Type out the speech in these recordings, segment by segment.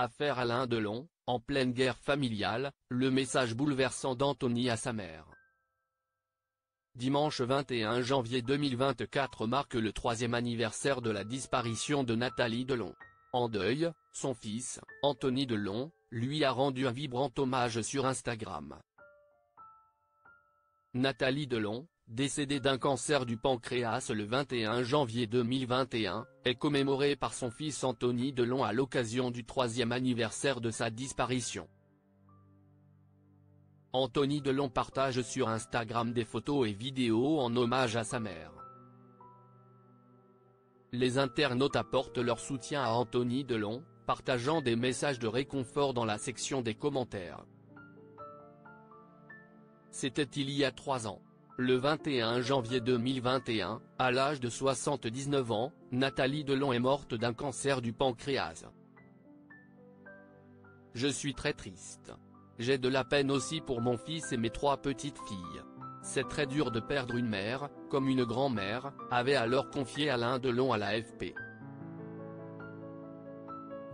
Affaire Alain Delon, en pleine guerre familiale, le message bouleversant d'Anthony à sa mère. Dimanche 21 janvier 2024 marque le 3e anniversaire de la disparition de Nathalie Delon. En deuil, son fils, Anthony Delon, lui a rendu un vibrant hommage sur Instagram. Nathalie Delon, décédée d'un cancer du pancréas le 21 janvier 2021, est commémorée par son fils Anthony Delon à l'occasion du 3e anniversaire de sa disparition. Anthony Delon partage sur Instagram des photos et vidéos en hommage à sa mère. Les internautes apportent leur soutien à Anthony Delon, partageant des messages de réconfort dans la section des commentaires. C'était il y a 3 ans. Le 21 janvier 2021, à l'âge de 79 ans, Nathalie Delon est morte d'un cancer du pancréas. Je suis très triste. J'ai de la peine aussi pour mon fils et mes 3 petites filles. C'est très dur de perdre une mère, comme une grand-mère, avait alors confié Alain Delon à l'AFP.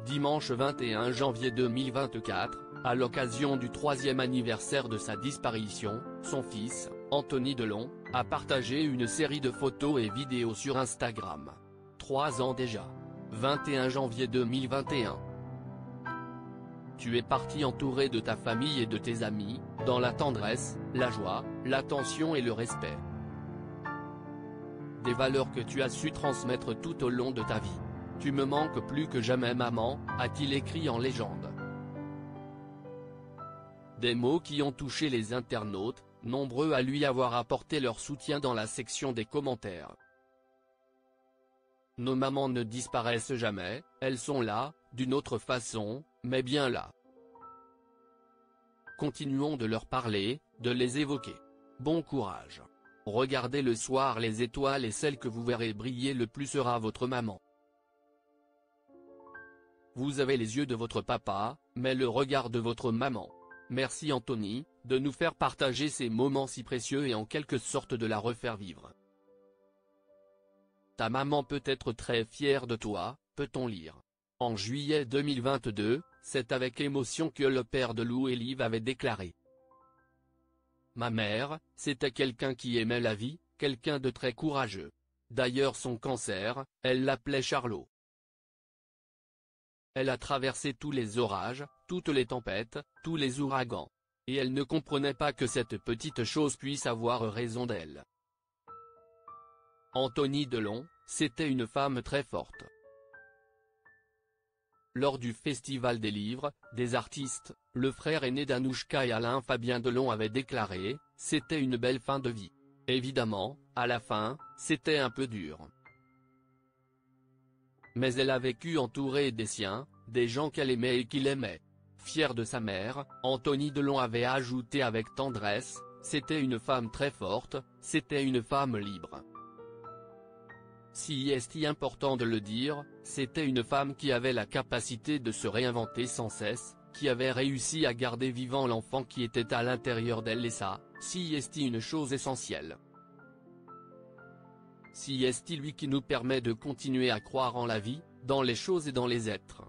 Dimanche 21 janvier 2024, à l'occasion du 3e anniversaire de sa disparition, son fils, Anthony Delon, a partagé une série de photos et vidéos sur Instagram. 3 ans déjà. 21 janvier 2021. Tu es parti entouré de ta famille et de tes amis, dans la tendresse, la joie, l'attention et le respect. Des valeurs que tu as su transmettre tout au long de ta vie. Tu me manques plus que jamais maman, a-t-il écrit en légende. Des mots qui ont touché les internautes, nombreux à lui avoir apporté leur soutien dans la section des commentaires. Nos mamans ne disparaissent jamais, elles sont là, d'une autre façon, mais bien là. Continuons de leur parler, de les évoquer. Bon courage. Regardez le soir les étoiles et celle que vous verrez briller le plus sera votre maman. Vous avez les yeux de votre papa, mais le regard de votre maman. Merci Anthony, de nous faire partager ces moments si précieux et en quelque sorte de la refaire vivre. Ta maman peut être très fière de toi, peut-on lire. En juillet 2022, c'est avec émotion que le père de Lou et Liv avait déclaré. Ma mère, c'était quelqu'un qui aimait la vie, quelqu'un de très courageux. D'ailleurs son cancer, elle l'appelait Charlot. Elle a traversé tous les orages, toutes les tempêtes, tous les ouragans. Et elle ne comprenait pas que cette petite chose puisse avoir raison d'elle. Anthony Delon, c'était une femme très forte. Lors du Festival des livres, des artistes, le frère aîné d'Anouchka et Alain Fabien Delon avait déclaré, c'était une belle fin de vie. Évidemment, à la fin, c'était un peu dur. Mais elle a vécu entourée des siens, des gens qu'elle aimait et qu'il aimait. Fier de sa mère, Anthony Delon avait ajouté avec tendresse, c'était une femme très forte, c'était une femme libre. Si est important de le dire, c'était une femme qui avait la capacité de se réinventer sans cesse, qui avait réussi à garder vivant l'enfant qui était à l'intérieur d'elle et ça, si est une chose essentielle. Si est lui qui nous permet de continuer à croire en la vie, dans les choses et dans les êtres.